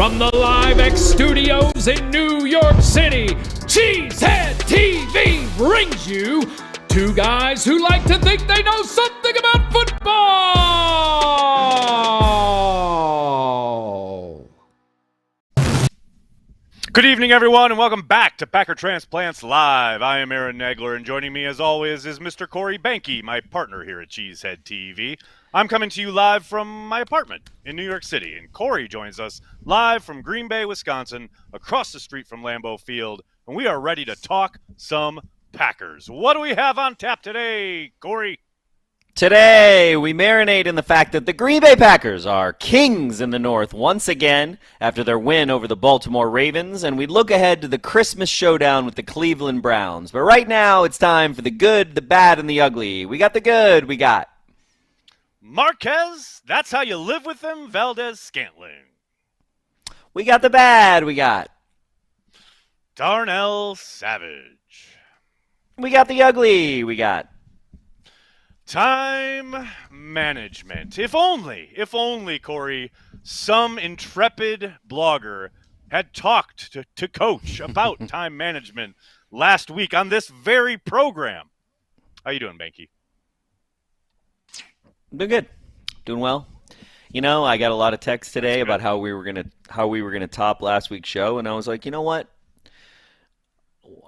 From the Live X Studios in New York City, Cheesehead TV brings you two guys who like to think they know something about football. Good evening, everyone, and welcome back to Packer Transplants Live. I am Aaron Nagler, and joining me, as always, is Mr. Corey Behnke, my partner here at Cheesehead TV. I'm coming to you live from my apartment in New York City, and Corey joins us live from Green Bay, Wisconsin, across the street from Lambeau Field, and we are ready to talk some Packers. What do we have on tap today, Corey? Today, we marinate in the fact that the Green Bay Packers are kings in the North once again after their win over the Baltimore Ravens, and we look ahead to the Christmas showdown with the Cleveland Browns. But right now, it's time for the good, the bad, and the ugly. We got the good, we got Marquez, that's how you live with him, Valdez-Scantling. We got the bad, we got Darnell Savage. We got the ugly, we got time management. If only, Corey, some intrepid blogger had talked to Coach about time management last week on this very program. How you doing, Behnke? Doing good. Doing well. You know, I got a lot of texts today about how we were gonna top last week's show, and I was like, you know what?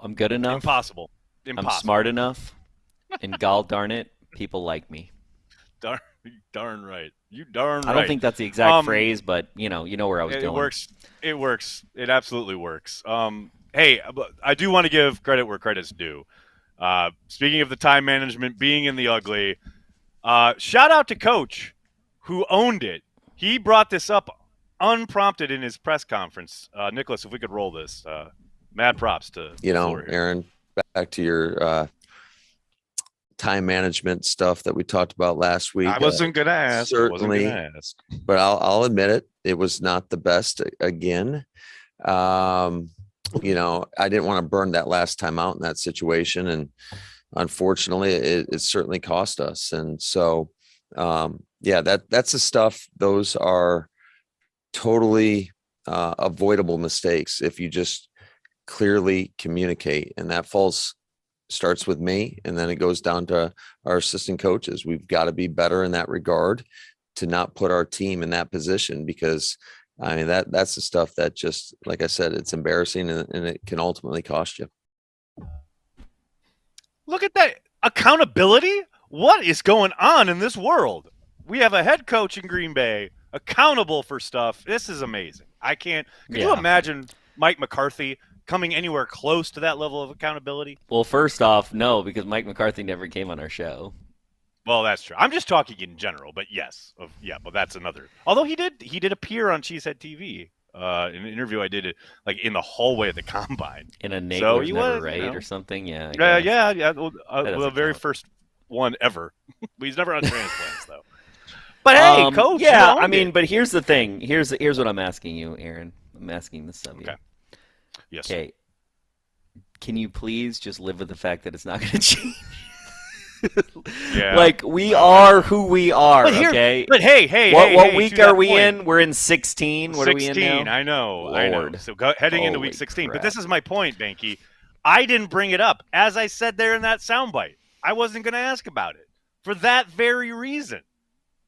I'm good enough. Impossible. I'm smart enough, and gall darn it, people like me. Darn right. You darn right. I don't think that's the exact phrase, but you know where I was going. It works. It works. It absolutely works. Hey, I do want to give credit where credit's due. Speaking of the time management being in the ugly. Shout out to Coach, who owned it. He brought this up unprompted in his press conference. Nicholas, if we could roll this, mad props to Aaron. Back to your time management stuff that we talked about last week. I wasn't going to ask. Certainly, but I'll admit it. It was not the best again. I didn't want to burn that last time out in that situation, and unfortunately, it certainly cost us. And so, that's the stuff. Those are totally avoidable mistakes if you just clearly communicate. And that starts with me, and then it goes down to our assistant coaches. We've got to be better in that regard to not put our team in that position, because I mean, that's the stuff that just, like I said, it's embarrassing, and it can ultimately cost you. Look at that accountability. What is going on in this world? We have a head coach in Green Bay accountable for stuff. This is amazing. Could you imagine Mike McCarthy coming anywhere close to that level of accountability? Well, first off, no, because Mike McCarthy never came on our show. Well, that's true. I'm just talking in general, but yes. But that's another. Although he did appear on Cheesehead TV. In an interview I did it like in the hallway of the combine. In a Nagler's Never Right or something, yeah. Well, the very first one ever. But he's never on Transplants though. But hey, Coach. Yeah, I mean, but here's the thing. Here's what I'm asking you, Aaron. I'm asking this of you. Okay. Yes. Okay. Can you please just live with the fact that it's not going to change? Yeah. Like, we are who we are, okay? But hey, what week are we in? We're in 16. What are we in now? I know. So heading into week 16. Crap. But this is my point, Behnke. I didn't bring it up. As I said there in that soundbite, I wasn't going to ask about it. For that very reason.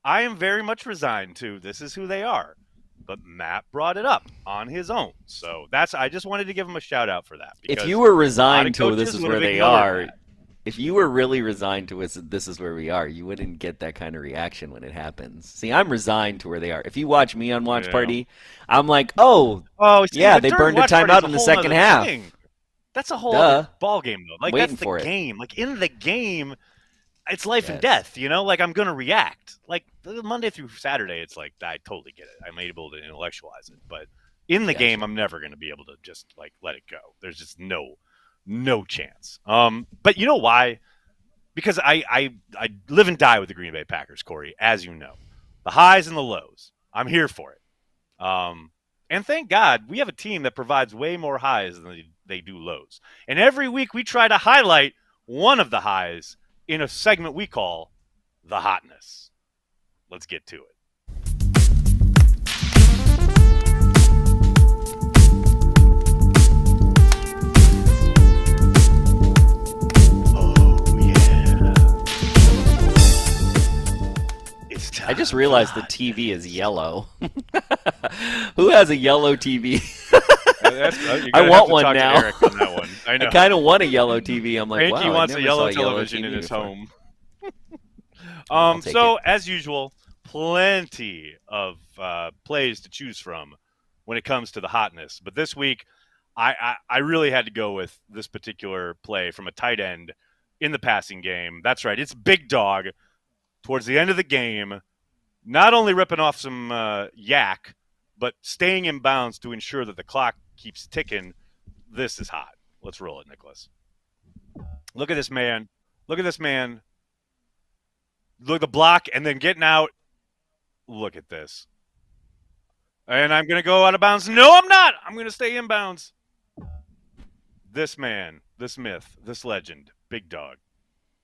I am very much resigned to this is who they are. But Matt brought it up on his own. So I just wanted to give him a shout out for that. If you were resigned to this is where they are, if you were really resigned to us, this is where we are, you wouldn't get that kind of reaction when it happens. See, I'm resigned to where they are. If you watch me on Watch Party, I'm like, they burned a timeout in the second half. That's a whole other ball game, though. Like, Waiting that's for the it. game. Like, in the game, it's life and death, Like, I'm going to react. Like, Monday through Saturday, it's like, I totally get it. I'm able to intellectualize it. But in the game, I'm never going to be able to just, like, let it go. There's just no chance. But you know why? Because I live and die with the Green Bay Packers, Corey, as you know. The highs and the lows. I'm here for it. And thank God we have a team that provides way more highs than they do lows. And every week we try to highlight one of the highs in a segment we call the hotness. Let's get to it. I just realized the TV is yellow. Who has a yellow TV? I want one now. Eric on that one. I know. I kind of want a yellow TV. I'm like, Behnke wow, I wants never a yellow saw television TV in his before. home. Take So it. as usual, plenty of plays to choose from when it comes to the hotness. But this week, I really had to go with this particular play from a tight end in the passing game. That's right. It's Big Dog towards the end of the game, not only ripping off some yak, but staying in bounds to ensure that the clock keeps ticking. This is hot. Let's roll it, Nicholas. Look at this man. Look at this man. Look at the block and then getting out. Look at this. And I'm going to go out of bounds. No, I'm not. I'm going to stay in bounds. This man, this myth, this legend, Big Dog.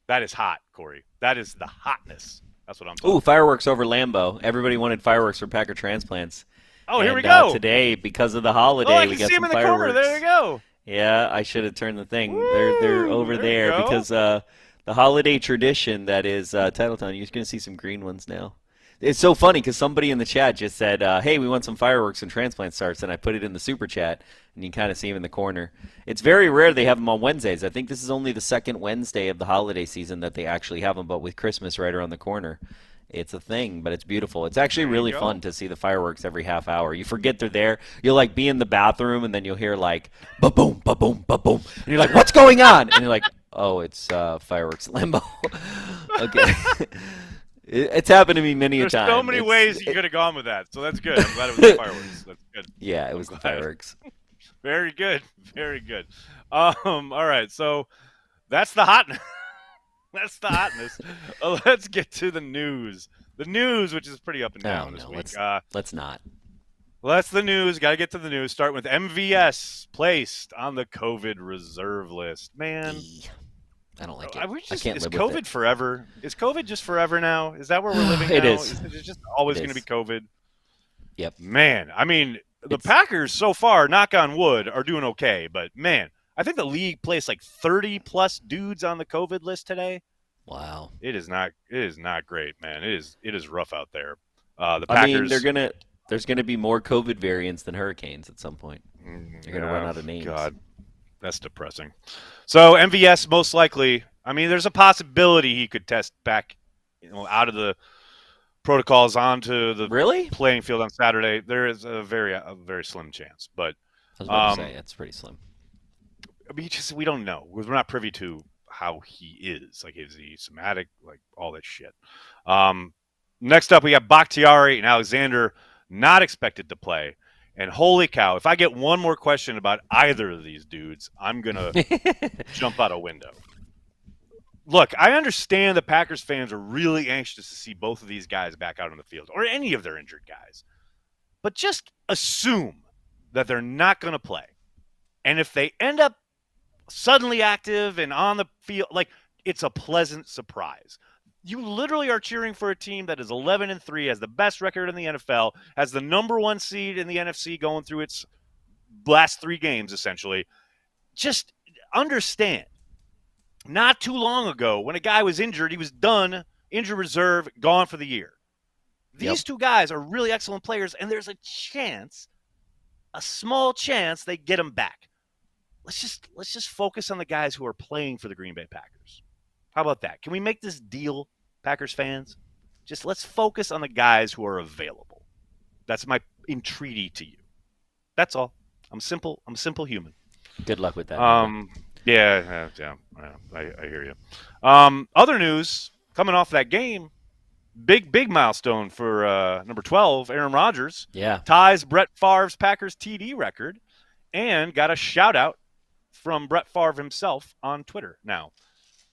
That is hot, Corey. That is the hotness. That's what I'm talking Ooh, about. fireworks over Lambeau. Everybody wanted fireworks for Packer Transplants. Oh, here we And, go. Today, because of the holiday, I we can got see him some in the fireworks. corner. There you go. Yeah, I should have turned the thing. Woo, they're over there you there go. because the holiday tradition that is Titletown. You're going to see some green ones now. It's so funny because somebody in the chat just said, hey, we want some fireworks and transplant starts, and I put it in the super chat, and you can kind of see them in the corner. It's very rare they have them on Wednesdays. I think this is only the second Wednesday of the holiday season that they actually have them, but with Christmas right around the corner. It's a thing, but it's beautiful. It's actually really fun to see the fireworks every half hour. You forget they're there. You'll like be in the bathroom, and then you'll hear like ba-boom, ba-boom, ba-boom. And you're like, what's going on? And you're like, oh, it's fireworks at Lambeau. Okay. It's happened to me many a time. There's so many ways you could have gone with that, so that's good. I'm glad it was the fireworks. That's good. Yeah, it was the fireworks. Very good. Very good. All right, so that's the hotness. That's the hotness. Let's get to the news. The news, which is pretty up and down this week. Let's not. Well, that's the news. Got to get to the news. Start with MVS placed on the COVID reserve list. Man. I don't like it. I can't is live COVID with it. forever? Is COVID just forever now? Is that where we're living It now? is. Is it just always It going to be is. COVID? Yep. Man, I mean, the Packers so far, knock on wood, are doing okay. But, man, I think the league placed like 30-plus dudes on the COVID list today. Wow. It is not great, man. It is rough out there. The Packers. I mean, there's gonna be more COVID variants than hurricanes at some point. They're gonna run out of names. God, that's depressing. So MVS most likely. I mean, there's a possibility he could test back, out of the protocols onto the playing field on Saturday. There is a very slim chance, but I was about to say it's pretty slim. I mean, we don't know. We're not privy to how he is. Like, is he somatic? Like, all that shit. Next up, we got Bakhtiari and Alexander not expected to play. And holy cow, if I get one more question about either of these dudes, I'm going to jump out a window. Look, I understand the Packers fans are really anxious to see both of these guys back out on the field, or any of their injured guys. But just assume that they're not going to play. And if they end up suddenly active and on the field, like, it's a pleasant surprise. You literally are cheering for a team that is 11-3, has the best record in the NFL, has the number one seed in the NFC going through its last 3 games, essentially. Just understand, not too long ago, when a guy was injured, he was done, injured reserve, gone for the year. These two guys are really excellent players, and there's a chance, a small chance, they get them back. Let's just focus on the guys who are playing for the Green Bay Packers. How about that? Can we make this deal, Packers fans? Just let's focus on the guys who are available. That's my entreaty to you. That's all. I'm simple human. Good luck with that. Yeah, I hear you. Other news coming off that game. Big milestone for number 12, Aaron Rodgers. Yeah. Ties Brett Favre's Packers TD record, and got a shout out from Brett Favre himself on Twitter. Now,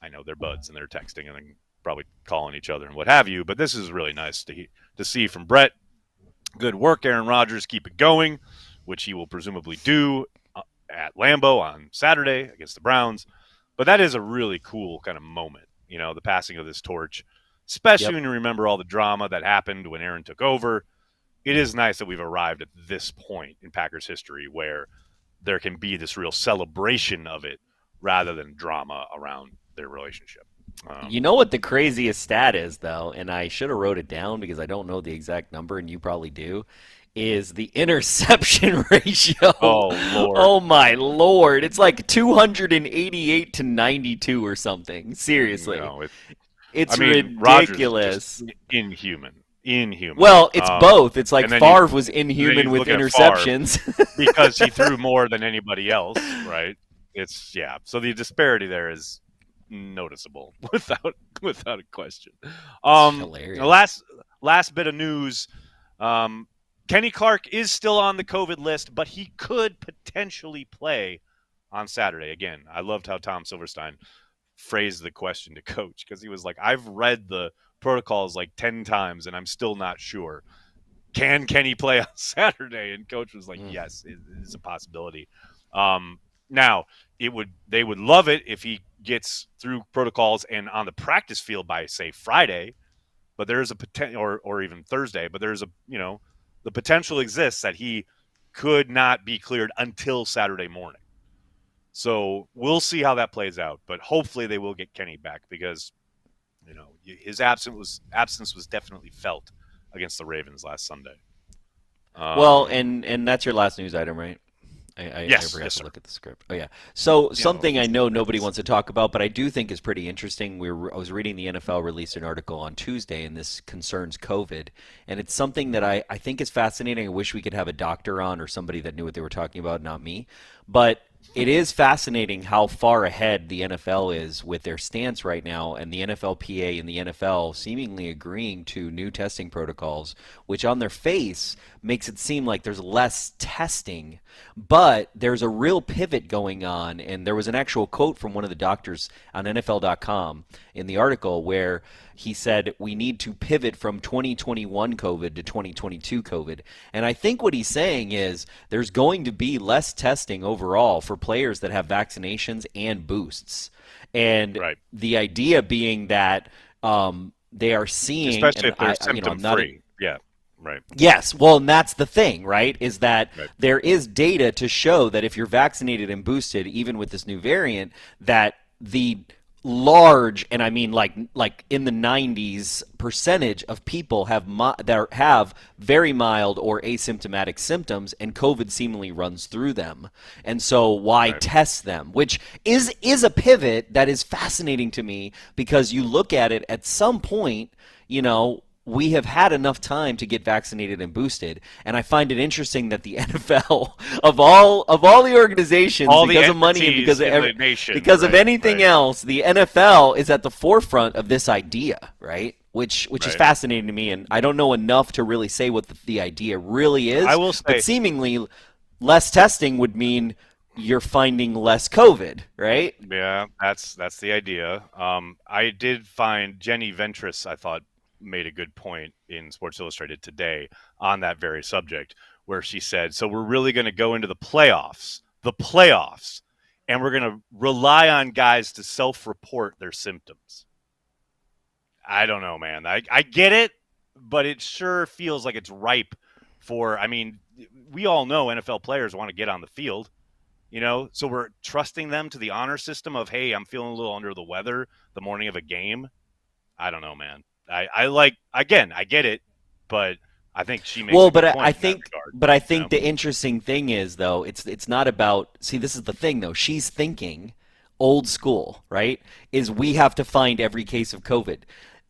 I know they're buds and they're texting and they're probably calling each other and what have you, but this is really nice to see from Brett. Good work, Aaron Rodgers. Keep it going, which he will presumably do at Lambeau on Saturday against the Browns. But that is a really cool kind of moment, the passing of this torch, especially when you remember all the drama that happened when Aaron took over. It is nice that we've arrived at this point in Packers history where there can be this real celebration of it rather than drama around their relationship. You know what the craziest stat is, though, and I should have wrote it down because I don't know the exact number, and you probably do, is the interception ratio. Oh, Lord. Oh, my Lord. It's like 288 to 92 or something. Seriously. No, It's Rodgers is ridiculous. just inhuman. Inhuman. Well, it's both. It's like and then Favre you- was then inhuman you with look at interceptions. because he threw more than anybody else, right? So the disparity there is noticeable without a question. Hilarious. The last bit of news, Kenny Clark is still on the COVID list, but he could potentially play on Saturday. Again, I loved how Tom Silverstein phrased the question to coach, because he was like, I've read the protocols like 10 times and I'm still not sure. Can Kenny play on Saturday? And coach was like, yes, it is a possibility. Now, they would love it if he gets through protocols and on the practice field by, say, Friday, but there is a potential, or even Thursday, but there's the potential exists that he could not be cleared until Saturday morning. So we'll see how that plays out, but hopefully they will get Kenny back, because his absence was definitely felt against the Ravens last Sunday. Well, and that's your last news item, right? I forgot to look at the script. Oh, yeah. So something I know nobody wants to talk about, but I do think is pretty interesting. I was reading the NFL released an article on Tuesday, and this concerns COVID. And it's something that I think is fascinating. I wish we could have a doctor on or somebody that knew what they were talking about, not me. But it is fascinating how far ahead the NFL is with their stance right now, and the NFLPA and the NFL seemingly agreeing to new testing protocols, which on their face makes it seem like there's less testing, but there's a real pivot going on. And there was an actual quote from one of the doctors on NFL.com in the article where he said, we need to pivot from 2021 COVID to 2022 COVID. And I think what he's saying is there's going to be less testing overall for players that have vaccinations and boosts. And the idea being that they are seeing, especially if they're symptom-free. Yeah. Right. Yes. Well, and that's the thing, right, is that there is data to show that if you're vaccinated and boosted, even with this new variant, that the large, and I mean like in the 90s percentage of people that have very mild or asymptomatic symptoms, and COVID seemingly runs through them. And so why test them? Which is a pivot that is fascinating to me, because you look at it at some point, we have had enough time to get vaccinated and boosted, and I find it interesting that the NFL, of all the organizations, because of money and because of anything else, the NFL is at the forefront of this idea, right? Which is fascinating to me, and I don't know enough to really say what the idea really is. I will say, but seemingly less testing would mean you're finding less COVID, right? Yeah, that's the idea. I did find Jenny Ventris, I thought, made a good point in Sports Illustrated today on that very subject, where she said, so we're really going to go into the playoffs, and we're going to rely on guys to self-report their symptoms. I don't know, man. I get it, but it sure feels like it's ripe for, we all know NFL players want to get on the field, so we're trusting them to the honor system of, hey, I'm feeling a little under the weather the morning of a game. I don't know, man. I get it, but I think she makes a good point I think the interesting thing is, though, it's not about, see, this is the thing, though. She's thinking old school, right? Is we have to find every case of COVID.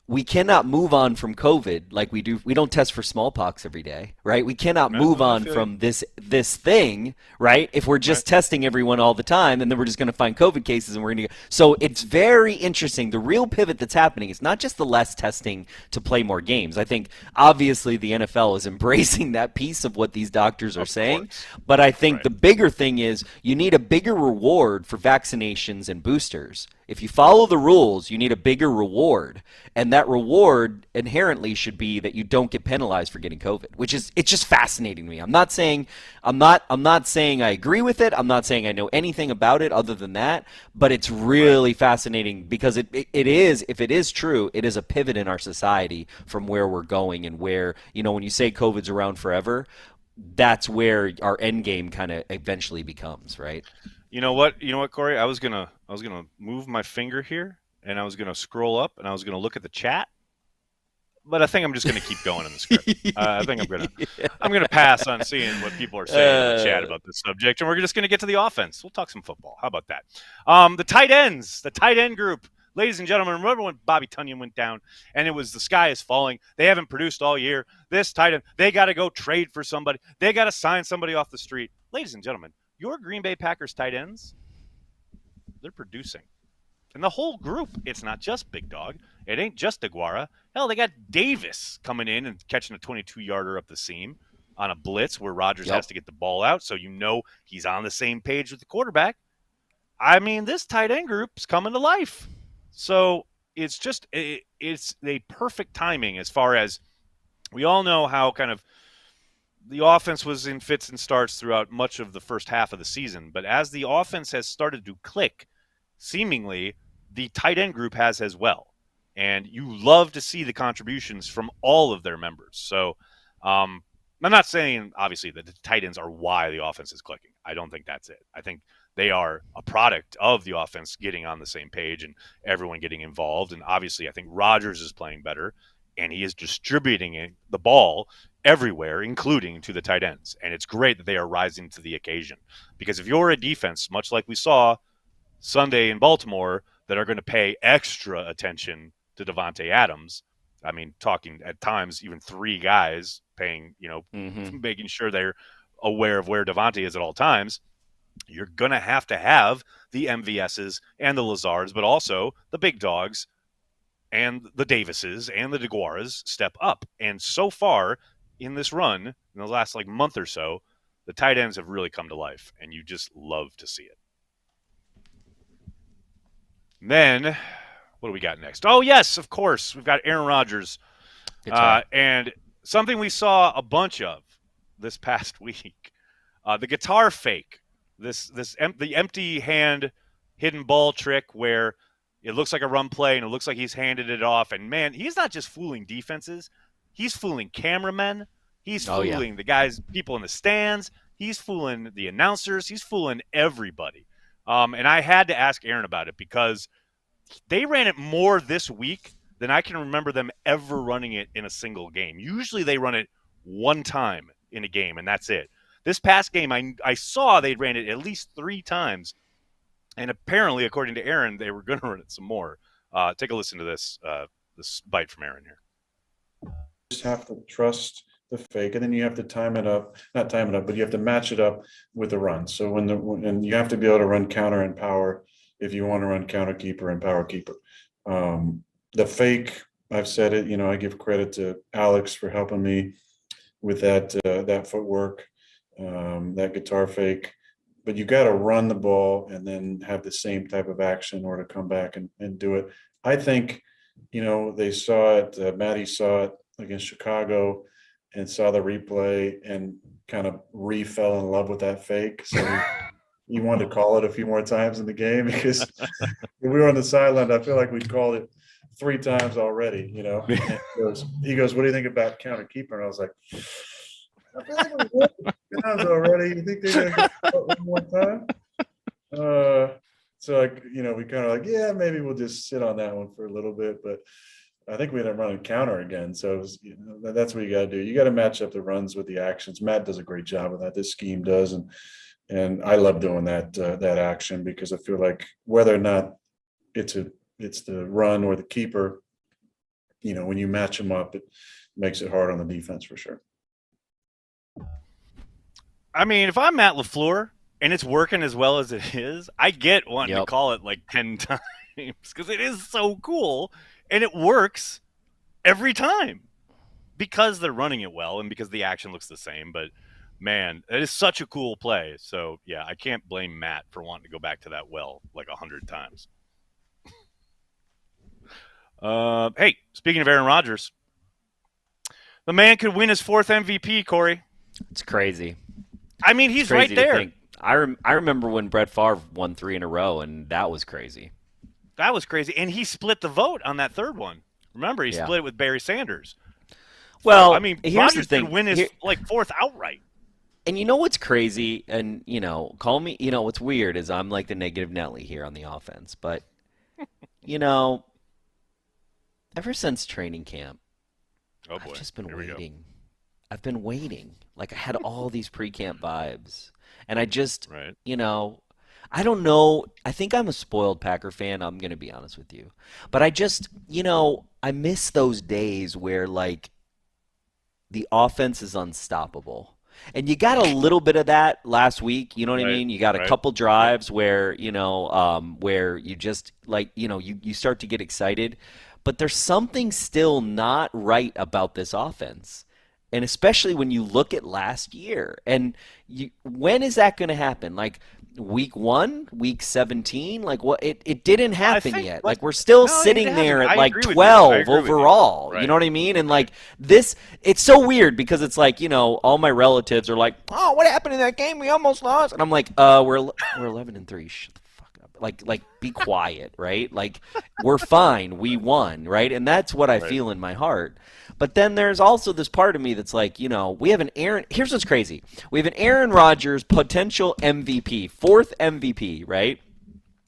We cannot move on from COVID like we do. We don't test for smallpox every day, right? We cannot move on from this thing, right? If we're just testing everyone all the time, and then we're just going to find COVID cases, and we're going to. So it's very interesting. The real pivot that's happening is not just the less testing to play more games. I think obviously the NFL is embracing that piece of what these doctors are saying, but I think the bigger thing is you need a bigger reward for vaccinations and boosters. If you follow the rules, you need a bigger reward, and that reward inherently should be that you don't get penalized for getting COVID, it's just fascinating to me. I'm not saying I agree with it. I'm not saying I know anything about it other than that, but it's really fascinating because it is, if it is true, it is a pivot in our society from where we're going, and where, when you say COVID's around forever, that's where our end game kind of eventually becomes, right? You know what, Corey? I was gonna move my finger here and I was going to scroll up, and I was going to look at the chat. But I think I'm just going to keep going in the script. I think I'm going to pass on seeing what people are saying in the chat about this subject, and we're just going to get to the offense. We'll talk some football. How about that? The tight ends, the tight end group. Ladies and gentlemen, remember when Bobby Tunyon went down and it was the sky is falling? They haven't produced all year. This tight end, they got to go trade for somebody. They got to sign somebody off the street. Ladies and gentlemen, your Green Bay Packers tight ends, they're producing. And the whole group, it's not just Big Dog. It ain't just DeGuara. Hell, they got Davis coming in and catching a 22-yarder up the seam on a blitz where Rodgers has to get the ball out, so you know he's on the same page with the quarterback. I mean, this tight end group's coming to life. So it's just it's a perfect timing as far as we all know how kind of the offense was in fits and starts throughout much of the first half of the season. But as the offense has started to click, seemingly the tight end group has as well. And you love to see the contributions from all of their members. So I'm not saying, obviously, that the tight ends are why the offense is clicking. I don't think that's it. I think they are a product of the offense getting on the same page and everyone getting involved. And obviously, I think Rodgers is playing better, and he is distributing the ball everywhere, including to the tight ends. And it's great that they are rising to the occasion. Because if you're a defense, much like we saw Sunday in Baltimore, that are going to pay extra attention to Davante Adams, I mean, talking at times, even three guys paying, making sure they're aware of where Davante is at all times, you're going to have the MVSs and the Lazards, but also the big dogs and the Davises and the DeGuaras step up. And so far in this run, in the last month or so, the tight ends have really come to life, and you just love to see it. And then, what do we got next? Oh, yes, of course. We've got Aaron Rodgers. And something we saw a bunch of this past week, the guitar fake, the empty hand hidden ball trick where it looks like a run play and it looks like he's handed it off. And, man, he's not just fooling defenses. He's fooling cameramen. He's fooling the guys, people in the stands. He's fooling the announcers. He's fooling everybody. And I had to ask Aaron about it because they ran it more this week than I can remember them ever running it in a single game. Usually they run it one time in a game, and that's it. This past game, I saw they ran it at least 3 times, and apparently, according to Aaron, they were going to run it some more. Take a listen to this bite from Aaron here. You just have to trust the fake, and then you have to not time it up, but you have to match it up with the run. So and you have to be able to run counter and power if you want to run counter keeper and power keeper. The fake, I've said it, I give credit to Alex for helping me with that footwork, that guitar fake. But you got to run the ball and then have the same type of action or to come back and do it. I think, they saw it, Matty saw it against Chicago and saw the replay and kind of fell in love with that fake. So he wanted to call it a few more times in the game because when we were on the sideline, I feel like we called it 3 times already, He goes, what do you think about counter keeper? And I was like, I feel like we won 3 times already. You think they're going to get one more time? So, we kind of maybe we'll just sit on that one for a little bit. But I think we ended up running counter again. So, that's what you got to do. You got to match up the runs with the actions. Matt does a great job of that. This scheme does. And I love doing that action because I feel like whether or not it's the run or the keeper, when you match them up, it makes it hard on the defense for sure. I mean, if I'm Matt LaFleur and it's working as well as it is, I get wanting to call it 10 times because it is so cool and it works every time because they're running it well and because the action looks the same. But man, it is such a cool play. So yeah, I can't blame Matt for wanting to go back to that 100 times. Hey, speaking of Aaron Rodgers, the man could win his 4th MVP, Corey. It's crazy. I mean, he's right there. I remember when Brett Favre won 3 in a row, and that was crazy. That was crazy. And he split the vote on that 3rd one. Remember, he split it with Barry Sanders. Well, I mean, here's Rodgers the thing. could win his 4th outright. And you know what's crazy? And, call me, what's weird is I'm like the negative Nelly here on the offense. But you know, ever since training camp, Oh boy. I've just been Here we go. waiting. I've been waiting. Like I had all these pre-camp vibes, and I just, Right. you know, I don't know. I think I'm a spoiled Packer fan. I'm gonna be honest with you, but I just, I miss those days where like the offense is unstoppable. And you got a little bit of that last week, you know what I Right, mean? You got a right. couple drives where, where you just like, you start to get excited, but there's something still not right about this offense. And especially when you look at last year. And when is that going to happen? Like week 1, week 17? Like what? It didn't happen think, yet. like, Like we're still no, it sitting hasn't. there I at like agree with you. I 12 agree with you. overall. You Right. know what I mean? And like this, it's so weird because it's like, all my relatives are like, "Oh, what happened in that game? We almost lost." And I'm like, we're 11-3. Shut the fuck up. Like be quiet, right? Like we're fine. We won, right? And that's what I Right. feel in my heart. But then there's also this part of me that's like, we have an Aaron. Here's what's crazy. We have an Aaron Rodgers potential MVP, 4th MVP, right?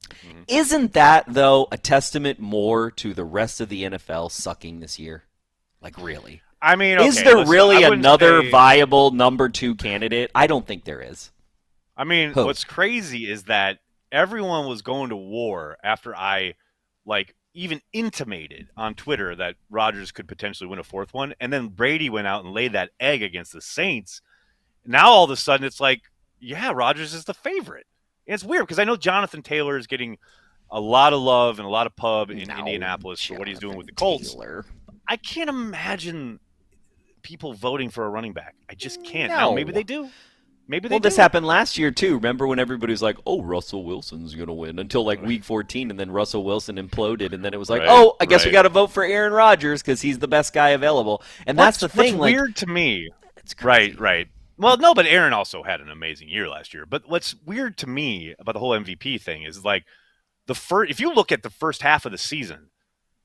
Mm-hmm. Isn't that, though, a testament more to the rest of the NFL sucking this year? Like, really? I mean, Is okay, there listen, really I wouldn't another say- viable number 2 candidate? I don't think there is. I mean, Who? what's crazy is that everyone was going to war after I, even intimated on Twitter that Rodgers could potentially win a 4th one, and then Brady went out and laid that egg against the Saints. Now all of a sudden it's like, yeah, Rodgers is the favorite. And it's weird because I know Jonathan Taylor is getting a lot of love and a lot of pub in Indianapolis for what he's doing with the Colts. Taylor. I can't imagine people voting for a running back. I just can't. No. Now maybe they do. Maybe they Well, do. this happened last year, too. Remember when everybody was like, oh, Russell Wilson's going to win until like week 14, and then Russell Wilson imploded, and then it was like, Right, oh, I guess we right. got to vote for Aaron Rodgers because he's the best guy available. And that's the thing. What's weird to me. It's crazy. Right. Well, no, but Aaron also had an amazing year last year. But what's weird to me about the whole MVP thing is like if you look at the first half of the season,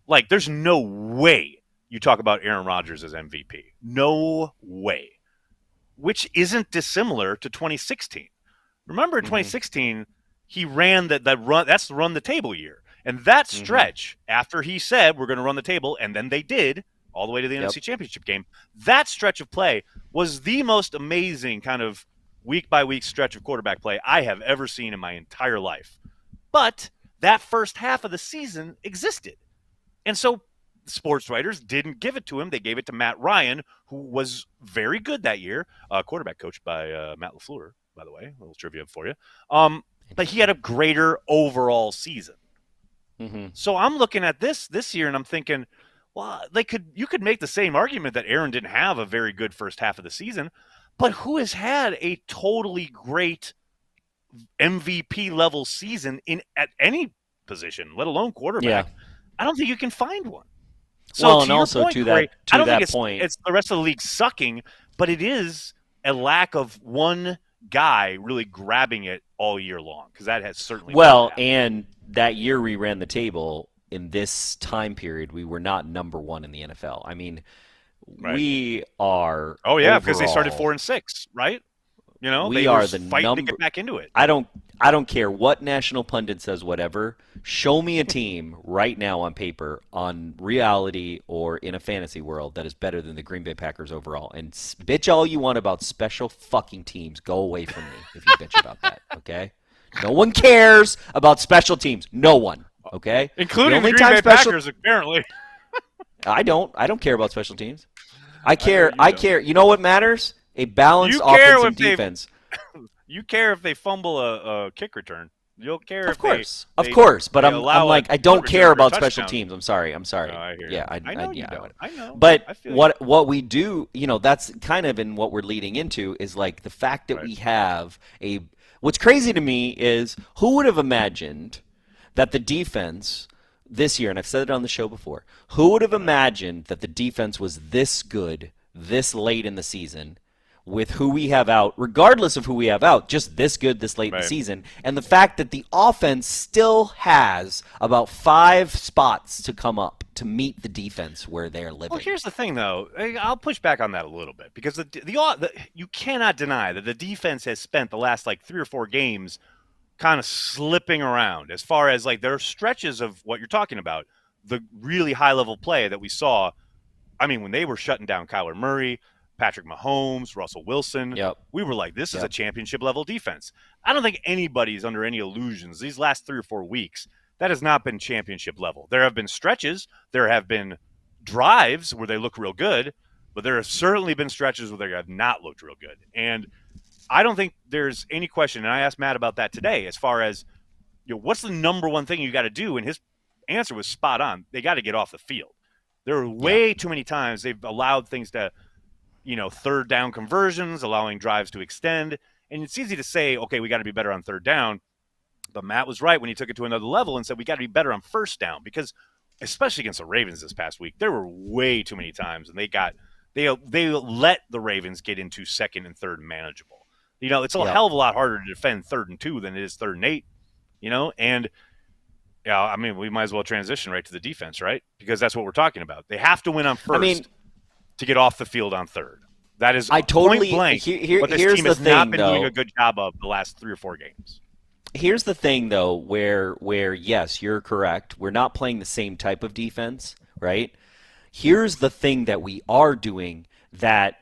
like there's no way you talk about Aaron Rodgers as MVP. No way. Which isn't dissimilar to 2016. Remember in 2016, he ran that run. That's the run the table year. And that stretch after he said we're going to run the table, and then they did all the way to the NFC Championship game. That stretch of play was the most amazing kind of week by week stretch of quarterback play I have ever seen in my entire life. But that first half of the season existed. And so sports writers didn't give it to him. They gave it to Matt Ryan, who was very good that year, quarterback coached by Matt LaFleur, by the way. A little trivia for you. But he had a greater overall season. So I'm looking at this year and I'm thinking, well, you could make the same argument that Aaron didn't have a very good first half of the season, but who has had a totally great MVP level season at any position, let alone quarterback? Yeah. I don't think you can find one. So Well, to and your also point, to Corey, that- to I don't that think point- it's the rest of the league sucking, but it is a lack of one guy really grabbing it all year long, because that has certainly Well, not happened. and that year we ran the table, in this time period, we were not number 1 in the NFL. I mean, Right. we are. Oh yeah, because they started overall- 4-6, right? You know, We they are were the fighting to number- get back into it. I don't care what national pundit says whatever. Show me a team right now on paper, on reality, or in a fantasy world that is better than the Green Bay Packers overall. And bitch all you want about special fucking teams. Go away from me if you bitch about that, okay? No one cares about special teams. No one, okay? Including only the Green time Bay special- Packers, apparently. I don't care about special teams. I care. You know what matters? A balanced You care offense and if they- defense. You care if they fumble a kick return. You'll care Of if course, they of course, but they I'm allow like a I don't punt care return for a about special touchdown. teams. I'm sorry. No, I hear you. Yeah, I know you yeah, don't. I know. But I feel you. what we do, that's kind of in what we're leading into is like the fact that Right. we have what's crazy to me is who would have imagined that the defense this year, and I've said it on the show before, who would have imagined that the defense was this good this late in the season with who we have out, regardless of who we have out, just this good this late in the Right. season, and the fact that the offense still has about 5 spots to come up to meet the defense where they're living. Well, here's the thing, though. I'll push back on that a little bit because you cannot deny that the defense has spent the last 3 or 4 games kind of slipping around as far as like there are stretches of what you're talking about, the really high level play that we saw. I mean, when they were shutting down Kyler Murray, Patrick Mahomes, Russell Wilson, we were like, this is a championship level defense. I don't think anybody's under any illusions these last 3 or 4 weeks. That has not been championship level. There have been stretches. There have been drives where they look real good, but there have certainly been stretches where they have not looked real good. And I don't think there's any question, and I asked Matt about that today, as far as, what's the number one thing you got to do? And his answer was spot on. They got to get off the field. There are way too many times they've allowed things to, third down conversions, allowing drives to extend. And it's easy to say, okay, we got to be better on third down. But Matt was right when he took it to another level and said we got to be better on first down, because especially against the Ravens this past week, there were way too many times, and they let the Ravens get into second and third manageable. It's a hell of a lot harder to defend 3rd and 2 than it is 3rd and 8, and I mean, we might as well transition right to the defense, right? Because that's what we're talking about. They have to win on first to get off the field on third. That is point blank what this team has not been doing a good job of the last 3 or 4 games. Here's the thing, though, where yes, you're correct. We're not playing the same type of defense, right? Here's the thing that we are doing that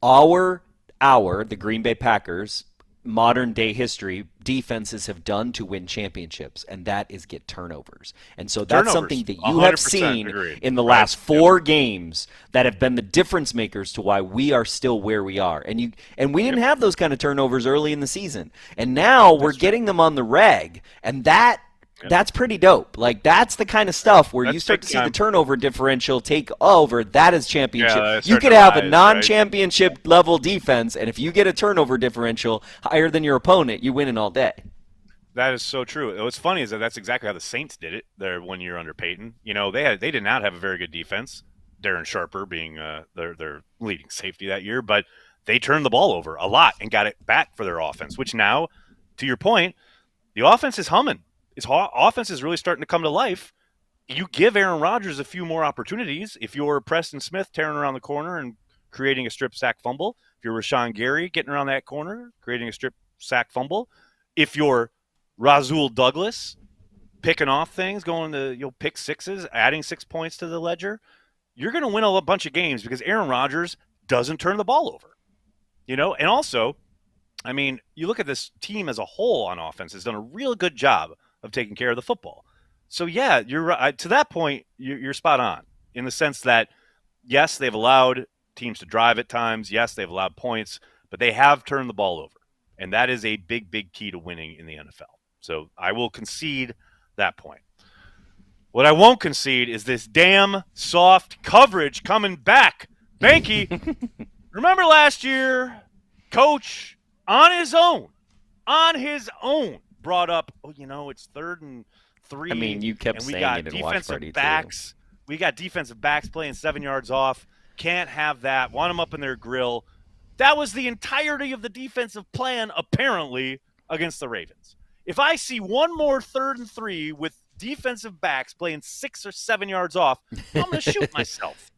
the Green Bay Packers, modern day history, defenses have done to win championships, and that is get turnovers. And so that's something that you have seen in the last 4 games that have been the difference makers to why we are still where we are. And we didn't have those kind of turnovers early in the season. And now we're getting them on the reg, and that's pretty dope. Like, that's the kind of stuff where you start to see the turnover differential take over. That is championship. You could have a non-championship level defense, and if you get a turnover differential higher than your opponent, you win it all day. That is so true. What's funny is that's exactly how the Saints did it their 1 year under Peyton. They did not have a very good defense, Darren Sharper being their leading safety that year, but they turned the ball over a lot and got it back for their offense, which now, to your point, the offense is humming. His offense is really starting to come to life. You give Aaron Rodgers a few more opportunities. If you're Preston Smith tearing around the corner and creating a strip sack fumble, if you're Rashawn Gary getting around that corner, creating a strip sack fumble, if you're Rasul Douglas picking off things, going to pick sixes, adding 6 points to the ledger, you're going to win a bunch of games because Aaron Rodgers doesn't turn the ball over. And also, I mean, you look at this team as a whole on offense has done a real good job of taking care of the football. So, yeah, you're right. To that point, you're spot on in the sense that, yes, they've allowed teams to drive at times. Yes, they've allowed points, but they have turned the ball over. And that is a big, big key to winning in the NFL. So I will concede that point. What I won't concede is this damn soft coverage coming back. Behnke, remember last year, Coach on his own, brought up, it's 3rd and 3. I mean, you kept saying it in Watch Party backs. too. We got defensive backs playing 7 yards off. Can't have that. Want them up in their grill. That was the entirety of the defensive plan, apparently, against the Ravens. If I see one more 3rd and 3 with defensive backs playing 6 or 7 yards off, I'm going to shoot myself.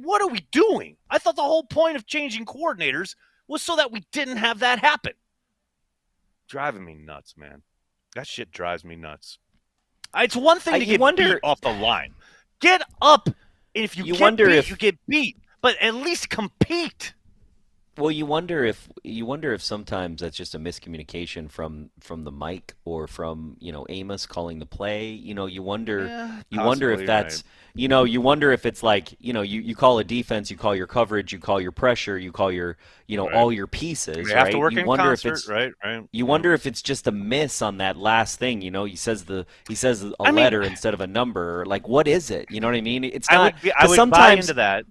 What are we doing? I thought the whole point of changing coordinators was so that we didn't have that happen. Driving me nuts, man. That shit drives me nuts. It's one thing to get beat off the line. Get up. If you get beat, you get beat. But at least compete. Well, you wonder if sometimes that's just a miscommunication from the mic or from Amos calling the play. You wonder if that's you wonder if it's like you call a defense, you call your coverage, you call your pressure, you call your all your pieces. They have to work in concert, right? You wonder if it's just a miss on that last thing. He says a letter instead of a number. Like, what is it? You know what I mean? It's not. I would buy into that.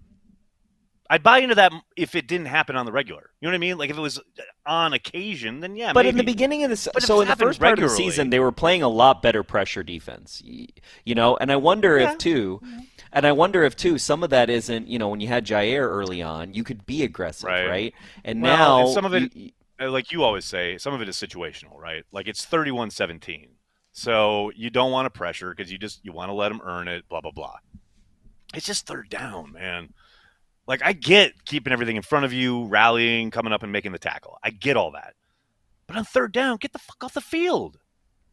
I'd buy into that if it didn't happen on the regular. You know what I mean? Like, if it was on occasion, then yeah, But maybe. In the beginning of so in the first part of the season, they were playing a lot better pressure defense. And I wonder if too, some of that isn't, when you had Jair early on, you could be aggressive, right? And now some of it, like you always say, some of it is situational, right? Like, it's 31-17. So you don't want to pressure because you want to let them earn it, blah, blah, blah. It's just 3rd down, man. Like, I get keeping everything in front of you, rallying, coming up and making the tackle. I get all that. But on 3rd down, get the fuck off the field.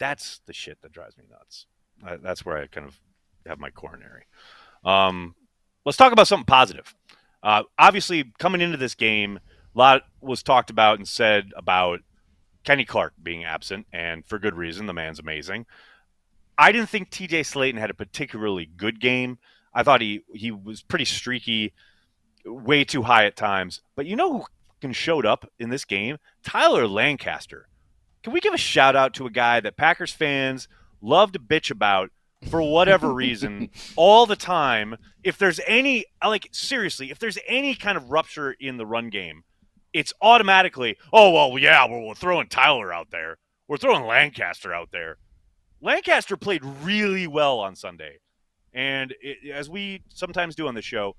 That's the shit that drives me nuts. That's where I kind of have my coronary. Let's talk about something positive. Obviously, coming into this game, a lot was talked about and said about Kenny Clark being absent, and for good reason. The man's amazing. I didn't think TJ Slayton had a particularly good game. I thought he was pretty streaky, way too high at times. But you know who fucking showed up in this game? Tyler Lancaster. Can we give a shout out to a guy that Packers fans love to bitch about for whatever reason all the time? If there's any, like, seriously, if there's any kind of rupture in the run game, it's automatically, oh, well, yeah, we're throwing Tyler out there. We're throwing Lancaster out there. Lancaster played really well on Sunday. And as we sometimes do on the show,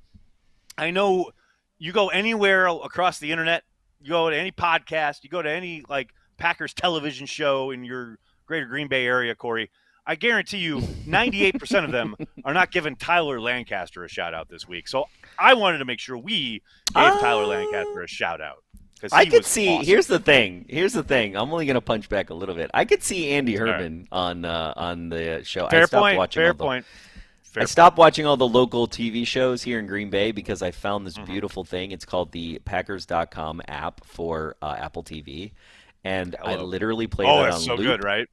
I know you go anywhere across the internet, you go to any podcast, you go to any, like, Packers television show in your greater Green Bay area, Corey, I guarantee you 98% of them are not giving Tyler Lancaster a shout-out this week. So I wanted to make sure we gave Tyler Lancaster a shout-out. I could see. Awesome. Here's the thing. I'm only going to punch back a little bit. I could see Andy Herman on the show. Fair point. I stopped watching all the local TV shows here in Green Bay because I found this beautiful thing. It's called the Packers.com app for Apple TV, and I literally play that on loop. Oh, it's so good, right?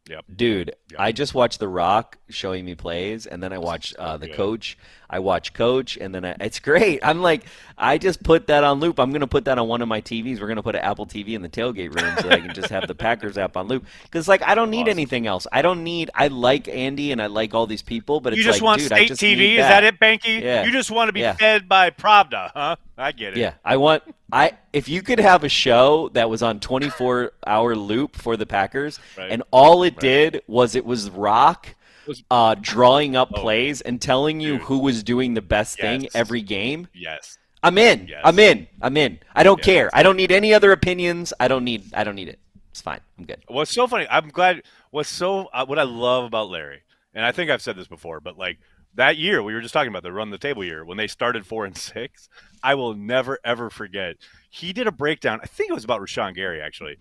Yep. Dude, yep. I just watched The Rock showing me plays, and then I watch the coach. I watch Coach, and then it's great. I'm like, I just put that on loop. I'm going to put that on one of my TVs. We're going to put an Apple TV in the tailgate room so I can just have the Packers app on loop. Because, like, I don't need anything else. I like Andy, and I like all these people, but it's you just like, want dude, state I just TV? need Is that it, Behnke? Yeah. You just want to be fed by Pravda, huh? I get it. Yeah, if you could have a show that was on 24-hour loop for the Packers, and all it did was Rock drawing up plays and telling you who was doing the best thing every game. Yes. I'm in. Yes. I'm in. I don't care. I don't need any other opinions. I don't need it. It's fine. I'm good. What's so funny, I'm glad, what I love about Larry, and I think I've said this before, but like that year we were just talking about the run the table year when they started 4-6, I will never ever forget. He did a breakdown. I think it was about Rashawn Gary actually.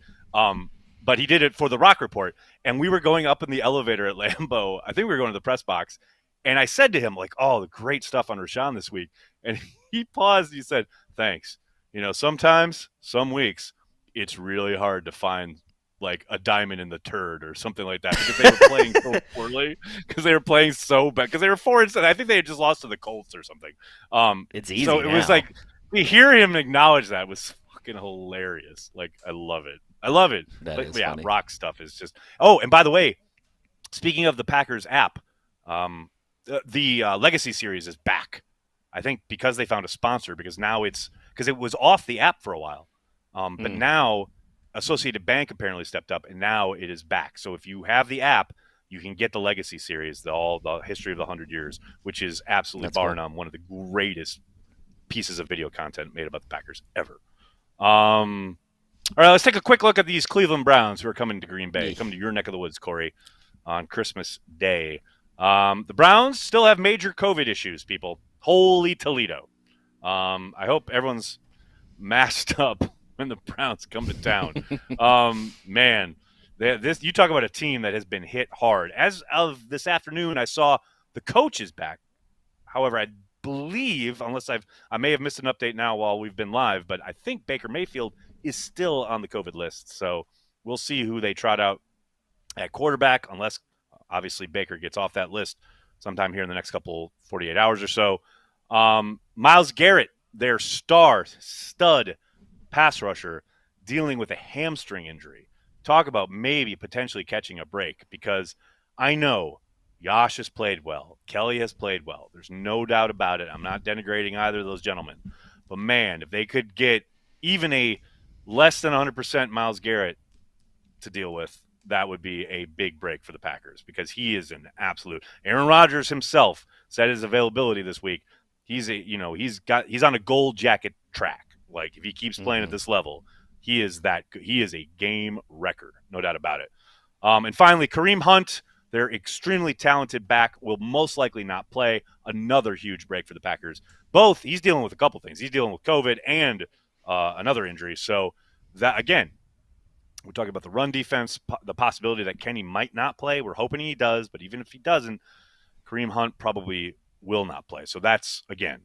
But he did it for the Rock Report, and we were going up in the elevator at Lambeau. I think we were going to the press box, and I said to him, like, oh, the great stuff on Rashawn this week. And he paused. He said, thanks. You know, sometimes, some weeks, it's really hard to find, like, a diamond in the turd or something like that because they were playing so poorly, because they were playing so bad, because they were 4-7. I think they had just lost to the Colts or something. It's easy So it was like, to hear him acknowledge that was fucking hilarious. Like, I love it. That is funny. Rock stuff is just. Oh, and by the way, speaking of the Packers app, the Legacy series is back. I think because they found a sponsor, because it was off the app for a while, but now Associated Bank apparently stepped up, and now it is back. So if you have the app, you can get the Legacy series, the history of the 100 years, which is absolutely bar none one of the greatest pieces of video content made about the Packers ever. All right, let's take a quick look at these Cleveland Browns who are coming to Green Bay, coming to your neck of the woods, Corey, on Christmas Day. The Browns still have major COVID issues, people. Holy Toledo. I hope everyone's masked up when the Browns come to town. Man, you talk about a team that has been hit hard. As of this afternoon, I saw the coach is back. However, I believe, unless I may have missed an update now while we've been live, but I think Baker Mayfield is still on the COVID list. So we'll see who they trot out at quarterback, unless obviously Baker gets off that list sometime here in the next 48 hours or so. Myles Garrett, their stud pass rusher, dealing with a hamstring injury. Talk about maybe potentially catching a break, because I know Yash has played well. Kelly has played well. There's no doubt about it. I'm not denigrating either of those gentlemen. But, man, if they could get even a less than 100% Myles Garrett to deal with, that would be a big break for the Packers, because he is an absolute. Aaron Rodgers himself said his availability this week. He's on a gold jacket track. Like, if he keeps playing at this level, he is a game wrecker, no doubt about it. And finally, Kareem Hunt, their extremely talented back, will most likely not play. Another huge break for the Packers. He's dealing with a couple things. He's dealing with COVID and another injury. So that, again, We're talking about the run defense, the possibility that Kenny might not play. We're hoping he does, but even if he doesn't, Kareem Hunt probably will not play. So that's, again,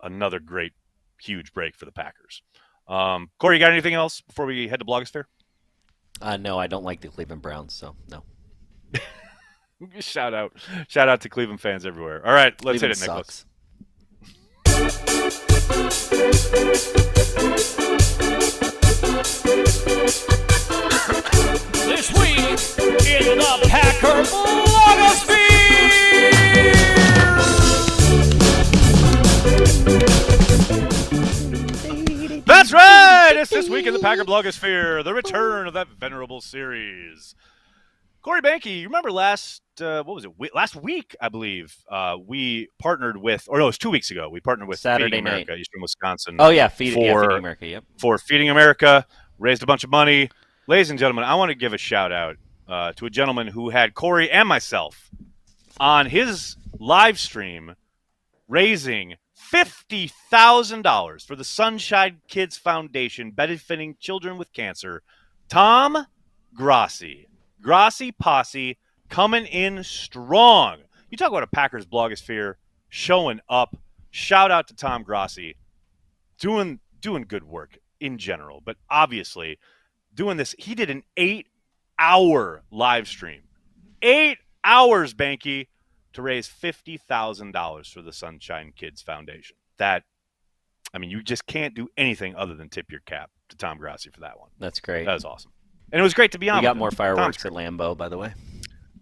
another great, huge break for the Packers. Corey, you got anything else before we head to Blogosphere? No, I don't like the Cleveland Browns, so no. Shout out to Cleveland fans everywhere. All right, let's Cleveland hit it, Nicholas. This week in the Packer Blogosphere. That's right! It's this week in the Packer Blogosphere, the return of that venerable series. Corey Behnke, you remember last week, I believe, we partnered with, or no, it was 2 weeks ago, we partnered with Saturday Feeding night. America, Eastern Wisconsin. Oh, yeah, Feeding America, yep. For Feeding America, raised a bunch of money. Ladies and gentlemen, I want to give a shout out to a gentleman who had Corey and myself on his live stream raising $50,000 for the Sunshine Kids Foundation benefiting children with cancer. Tom Grassi. Grassi Posse coming in strong. You talk about a Packers blogosphere showing up. Shout out to Tom Grassi. Doing good work in general, but obviously doing this. He did an 8-hour live stream. 8 hours, Behnke, to raise $50,000 for the Sunshine Kids Foundation. You just can't do anything other than tip your cap to Tom Grassi for that one. That's great. That was awesome. And it was great to be on. We got more fireworks at Lambeau, by the way.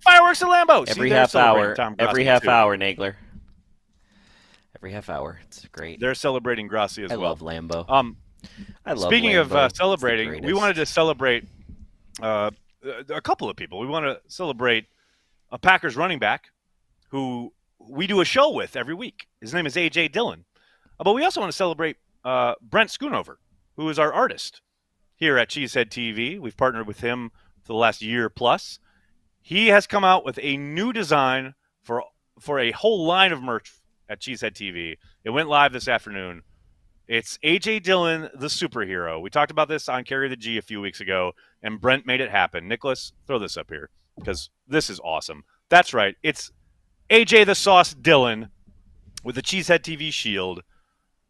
Fireworks at Lambeau. Every half hour, Nagler. Every half hour. It's great. They're celebrating Grassi as well. I love Lambeau. Speaking Lambeau. Of celebrating, we wanted to celebrate a couple of people. We want to celebrate a Packers running back who we do a show with every week. His name is A.J. Dillon. But we also want to celebrate Brent Schoonover, who is our artist here at Cheesehead TV. We've partnered with him for the last year plus. He has come out with a new design for a whole line of merch at Cheesehead TV. It went live this afternoon. It's A.J. Dillon, the superhero. We talked about this on Carry the G a few weeks ago, and Brent made it happen. Nicholas, throw this up here because this is awesome. That's right. It's A.J. the Sauce Dillon with the Cheesehead TV shield.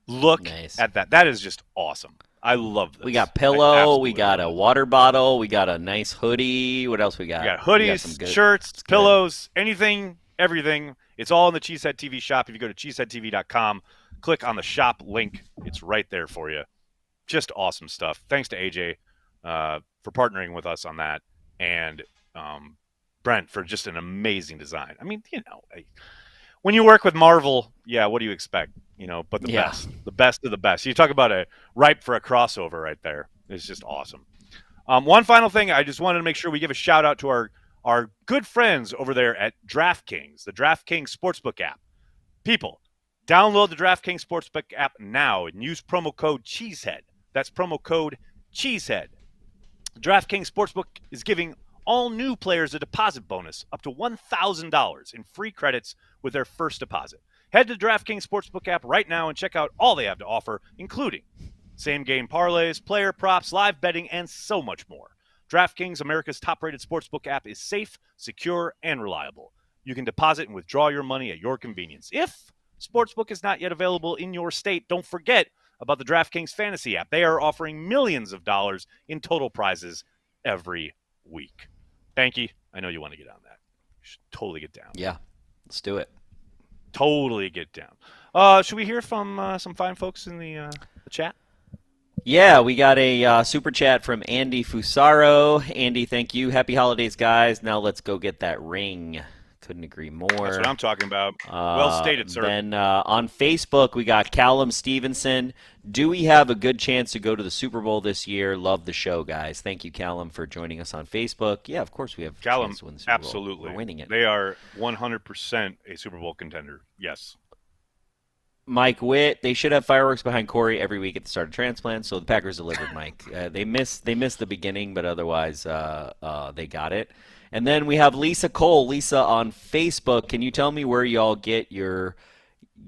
Look at that. That is just awesome. I love this. We got pillow. We got a water bottle. We got a nice hoodie. What else we got? We got hoodies, shirts, pillows, anything, everything. It's all in the Cheesehead TV shop. If you go to cheeseheadtv.com, click on the shop link. It's right there for you. Just awesome stuff. Thanks to AJ for partnering with us on that, and Brent for just an amazing design. When you work with Marvel, what do you expect? But the best of the best. You talk about a ripe for a crossover right there. It's just awesome. One final thing, I just wanted to make sure we give a shout out to our good friends over there at DraftKings, the DraftKings Sportsbook app. People, download the DraftKings Sportsbook app now and use promo code Cheesehead. That's promo code Cheesehead. The DraftKings Sportsbook is giving all new players a deposit bonus up to $1,000 in free credits with their first deposit. Head to the DraftKings Sportsbook app right now and check out all they have to offer, including same-game parlays, player props, live betting, and so much more. DraftKings, America's top-rated sportsbook app, is safe, secure, and reliable. You can deposit and withdraw your money at your convenience. If Sportsbook is not yet available in your state, don't forget about the DraftKings Fantasy app. They are offering millions of dollars in total prizes every week. Behnke, I know you want to get on that. You should totally get down. Yeah, let's do it. Totally get down. Should we hear from some fine folks in the chat? Yeah, we got a super chat from Andy Fusaro. Andy, thank you. Happy holidays, guys. Now let's go get that ring. Couldn't agree more. That's what I'm talking about. Well stated, sir. Then on Facebook, we got Callum Stevenson. Do we have a good chance to go to the Super Bowl this year? Love the show, guys. Thank you, Callum, for joining us on Facebook. Yeah, of course we have a chance to win the Super Bowl. Absolutely. We're winning it. They are 100% a Super Bowl contender. Yes. Mike Witt, they should have fireworks behind Corey every week at the start of Transplants, so the Packers delivered, Mike. They missed the beginning, but otherwise they got it. And then we have Lisa Cole. Lisa on Facebook. Can you tell me where y'all get your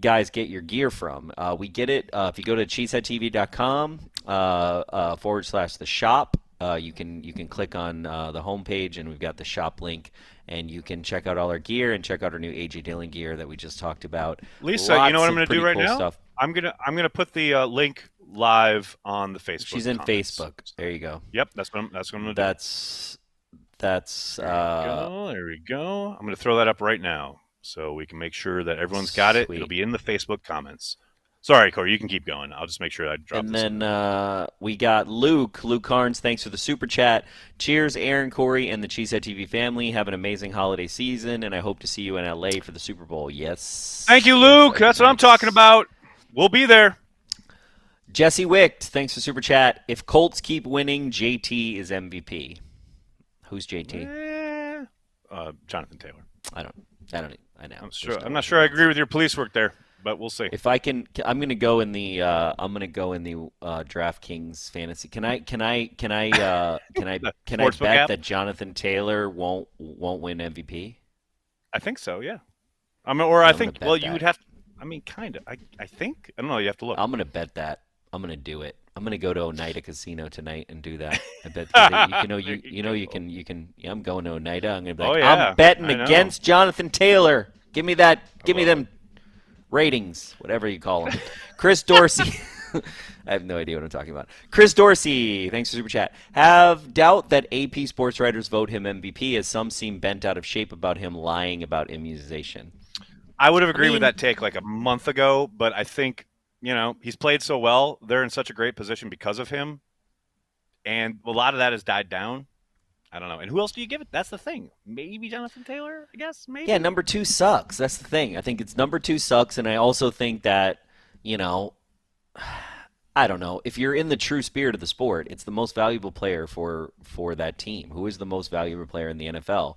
gear from? We get it if you go to cheeseheadtv.com /the shop. You can click on the homepage, and we've got the shop link, and you can check out all our gear and check out our new AJ Dillon gear that we just talked about. Lisa, you know what I'm going to do right now? Stuff. I'm gonna put the link live on the Facebook. She's in comments. Facebook. There you go. Yep, that's what I'm going to do. That's there we go. I'm going to throw that up right now so we can make sure that everyone's got it. It'll be in the Facebook comments. Sorry, Corey, you can keep going. I'll just make sure I drop this. And then we got Luke Carnes, thanks for the super chat. Cheers, Aaron, Corey, and the Cheesehead TV family. Have an amazing holiday season, and I hope to see you in LA for the Super Bowl. Yes. Thank you, Luke. That's what I'm talking about. We'll be there. Jesse Wicht, thanks for super chat. If Colts keep winning, JT is MVP. Who's JT? Jonathan Taylor. I know. I'm not sure I agree with your police work there, but we'll see. If I can, I'm going to go in the DraftKings fantasy. Can I bet that Jonathan Taylor won't win MVP? I think so. Yeah. I think. Well, you would have. Kind of. I think. I don't know. You have to look. I'm going to bet that. I'm going to do it. I'm going to go to Oneida Casino tonight and do that. I bet you can. Yeah, I'm going to Oneida. I'm going to be like, I'm betting against Jonathan Taylor. Give me that. Give me them ratings, whatever you call them. Chris Dorsey. I have no idea what I'm talking about. Chris Dorsey, thanks for super chat. Have doubt that AP sports writers vote him MVP, as some seem bent out of shape about him lying about immunization. I would have agreed with that take like a month ago, but I think, he's played so well. They're in such a great position because of him. And a lot of that has died down. I don't know. And who else do you give it? That's the thing. Maybe Jonathan Taylor, I guess. Maybe. Yeah, number 2 sucks. That's the thing. I think it's number 2 sucks. And I also think that, I don't know. If you're in the true spirit of the sport, it's the most valuable player for that team. Who is the most valuable player in the NFL?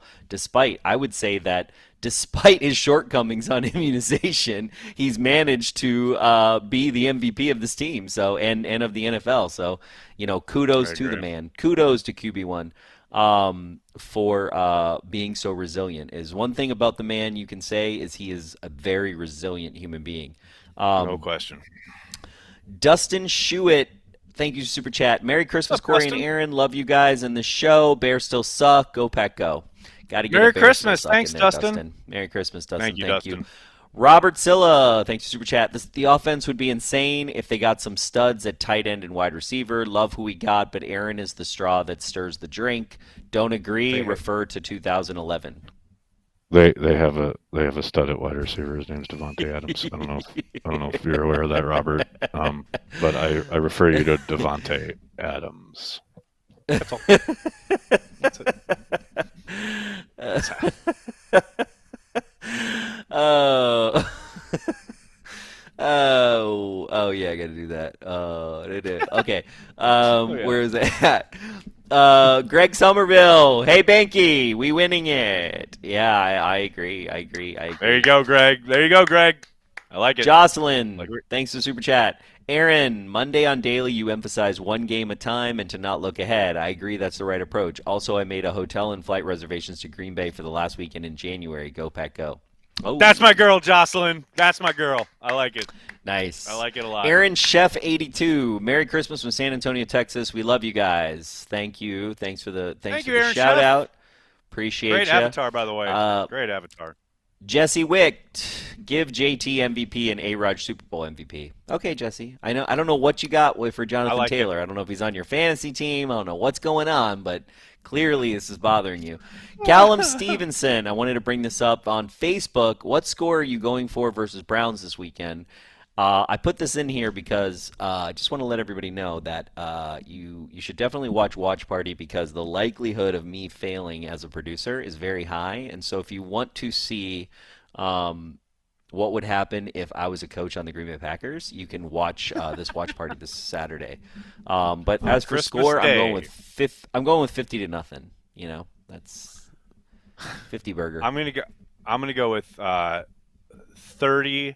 I would say that despite his shortcomings on immunization, he's managed to be the MVP of this team. So and of the NFL. So kudos to the man. Kudos to QB1 for being so resilient. Is one thing about the man you can say is he is a very resilient human being. No question. Dustin Shuitt, thank you, super chat. Merry Christmas, Corey and Aaron. Love you guys and the show. Bears still suck. Go Pack, go. Got to get Merry Christmas. Thanks, Dustin. Merry Christmas, Dustin. Thank you, Dustin. Robert Silla, thanks for super chat. The offense would be insane if they got some studs at tight end and wide receiver. Love who we got, but Aaron is the straw that stirs the drink. Don't agree. Refer to 2011. They have a stud at wide receiver. His name's Devontae Adams. I don't know if you're aware of that, Robert. But I refer you to Devontae Adams. That's all. That's it. Oh yeah, I gotta do that. Okay. Where is it at? Greg Somerville. Hey, Behnke, we winning it. Yeah, I agree. There you go, Greg. I like it. Jocelyn, thanks for super chat. Aaron, Monday on Daily, you emphasize one game at a time and to not look ahead. I agree that's the right approach. Also, I made a hotel and flight reservations to Green Bay for the last weekend in January. Go, Pack, go. Oh. That's my girl, Jocelyn. That's my girl. I like it. Nice. I like it a lot. Aaron Chef 82. Merry Christmas from San Antonio, Texas. We love you guys. Thank you. Thanks for the shout Chef. out. Appreciate Great you. avatar, by the way. Great avatar. Jesse Wicht, give JT MVP and A-Rod Super Bowl MVP. Okay, Jesse. I don't know what you got for Jonathan Taylor. I don't know if he's on your fantasy team. I don't know what's going on, but clearly this is bothering you. Callum Stevenson, I wanted to bring this up on Facebook. What score are you going for versus Browns this weekend? I put this in here because I just want to let everybody know that you should definitely watch Party, because the likelihood of me failing as a producer is very high. And so if you want to see what would happen if I was a coach on the Green Bay Packers, you can watch this watch party this Saturday. But as for Christmas score, Day. I'm going with 50-0. That's 50 burger. I'm gonna go with 30-23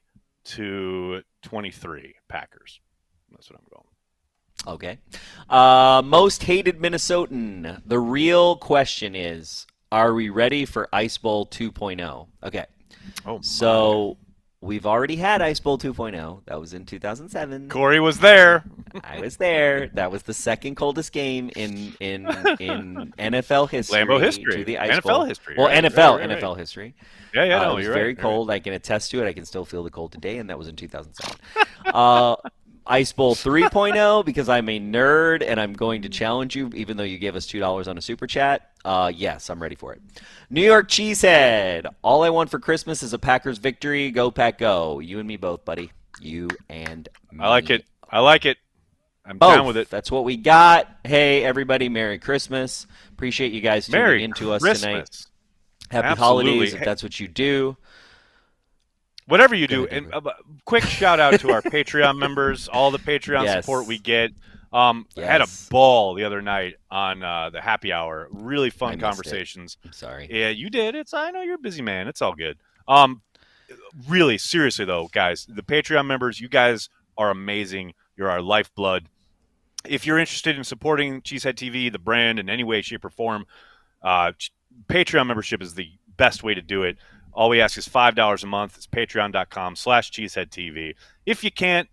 Packers. That's what I'm going. Okay. Most hated Minnesotan. The real question is, are we ready for Ice Bowl 2.0? Okay. Oh, my. So we've already had Ice Bowl 2.0. That was in 2007. Corey was there. I was there. That was the second coldest game in NFL history. Lambeau history. To the Ice NFL Bowl. history. Well, right, NFL right. NFL history. Yeah, It was you're very right. cold. I can attest to it. I can still feel the cold today, and that was in 2007. Ice Bowl 3.0, because I'm a nerd and I'm going to challenge you, even though you gave us $2 on a super chat. Yes, I'm ready for it. New York Cheesehead. All I want for Christmas is a Packers victory. Go, Pack, go. You and me both, buddy. You and me. I like it. I'm Both. down with it. That's what we got. Hey, everybody, Merry Christmas. Appreciate you guys tuning Merry into us Christmas. tonight. Happy Absolutely. holidays if that's what you do. Whatever you do, and quick shout out to our Patreon members, all the Patreon Yes. support we get. I had a Yes. ball the other night on the happy hour. Really I fun missed conversations. I'm sorry. Yeah, you did. I know you're a busy man. It's all good. Really, seriously though, guys, the Patreon members, you guys are amazing. You're our lifeblood. If you're interested in supporting Cheesehead TV, the brand, in any way, shape, or form, Patreon membership is the best way to do it. All we ask is $5 a month. It's patreon.com/cheeseheadtv. If you can't,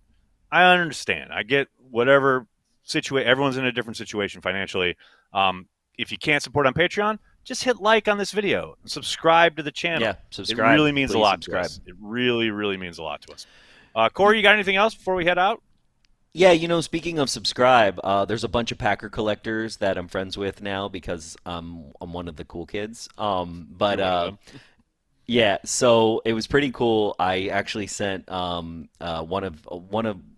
I understand. I get whatever situation. Everyone's in a different situation financially. If you can't support on Patreon, just hit like on this video and subscribe to the channel. Yeah, subscribe. It really means a Please lot subscribe. to us. It really, really means a lot to us. Corey, you got anything else before we head out? Yeah, speaking of subscribe, there's a bunch of Packer collectors that I'm friends with now because I'm one of the cool kids. Yeah, so it was pretty cool. I actually sent one of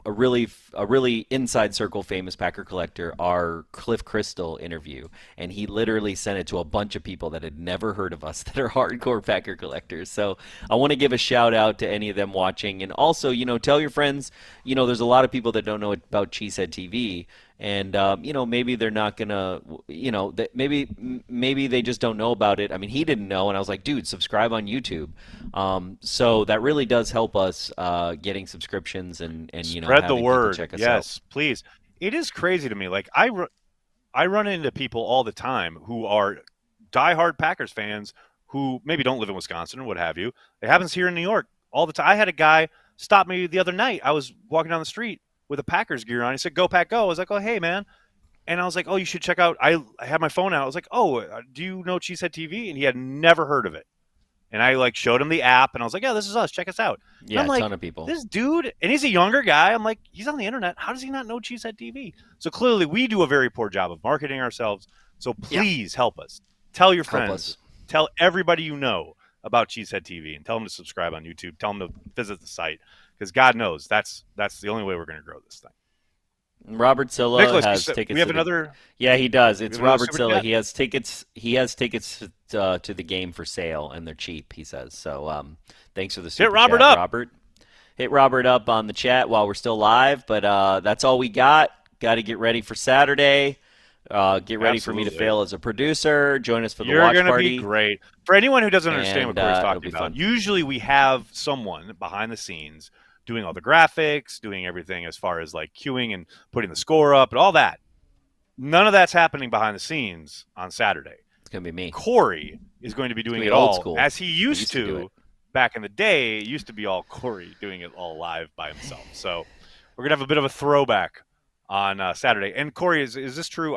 a really inside circle famous Packer collector our Cliff Crystal interview, and he literally sent it to a bunch of people that had never heard of us that are hardcore Packer collectors. So I want to give a shout out to any of them watching, and also tell your friends. There's a lot of people that don't know about Cheesehead TV. And maybe they're not gonna, maybe they just don't know about it. I mean, he didn't know, and I was like, dude, subscribe on YouTube. So that really does help us getting subscriptions and spread the having people word. check us Yes, out. please. It is crazy to me. Like I run into people all the time who are diehard Packers fans who maybe don't live in Wisconsin or what have you. It happens here in New York all the time. I had a guy stop me the other night. I was walking down the street with a Packers gear on. He said, "Go Pack, go." I was like, "Oh, hey, man." And I was like, "Oh, you should check out." I had my phone out. I was like, "Oh, do you know Cheesehead TV?" And he had never heard of it. And I showed him the app, and I was like, "Yeah, this is us. Check us out." And Yeah, I'm a like, ton of people. this dude, and he's a younger guy. I'm like, he's on the internet. How does he not know Cheesehead TV? So clearly, we do a very poor job of marketing ourselves. So please help us. Tell your Help friends. us. Tell everybody you know about Cheesehead TV, and tell them to subscribe on YouTube. Tell them to visit the site, because God knows that's the only way we're going to grow this thing. Robert Silla Nicholas, has tickets. we have to another. Yeah, he does. It's have another Robert super Silla. chat? He has tickets. He has tickets to the game for sale, and they're cheap. He says. So, thanks for the super Robert chat, up. Robert. Hit Robert up on the chat while we're still live. But that's all we got. Got to get ready for Saturday. Get ready for me to Absolutely. fail as a producer. Join us for the You're watch going to party. be great. For anyone who doesn't understand what And, Corey's it'll talking be about, fun. usually we have someone behind the scenes doing all the graphics, doing everything as far as queuing and putting the score up and all that. None of that's happening behind the scenes on Saturday. It's gonna be me. Corey is going to be doing be it old all school. as he used to do to it. back in the day. It used to be all Corey doing it all live by himself. So we're going to have a bit of a throwback on Saturday. And Corey, is this true?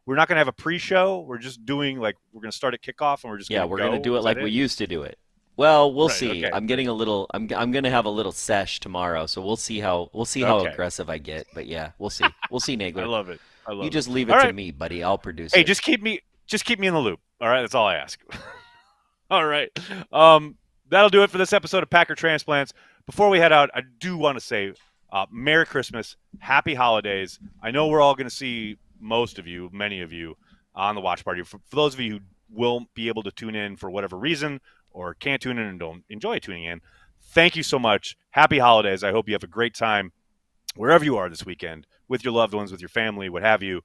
We're not going to have a pre-show. We're just doing we're going to start at kickoff and we're just We're going gonna do it Is like that we used to do it. Well, we'll Right, see. okay. I'm getting a little. I'm gonna have a little sesh tomorrow, so we'll see how Okay. aggressive I get. But yeah, we'll see. We'll see, Nagler. I love it. You just leave it All to right. me, buddy. I'll produce Hey, it. just keep me in the loop. All right, that's all I ask. All right. That'll do it for this episode of Packer Transplants. Before we head out, I do want to say Merry Christmas, Happy Holidays. I know we're all going to see many of you, on the watch party. For those of you who won't be able to tune in for whatever reason or can't tune in and don't enjoy tuning in, thank you so much. Happy Holidays. I hope you have a great time wherever you are this weekend with your loved ones, with your family, what have you.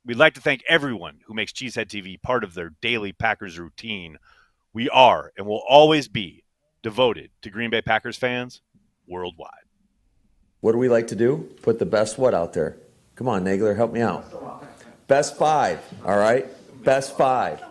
We'd like to thank everyone who makes Cheesehead TV part of their daily Packers routine. We are and will always be devoted to Green Bay Packers fans worldwide. What do we like to do? Put the best what out there? Come on, Nagler, help me out. Best five, all right? Best five.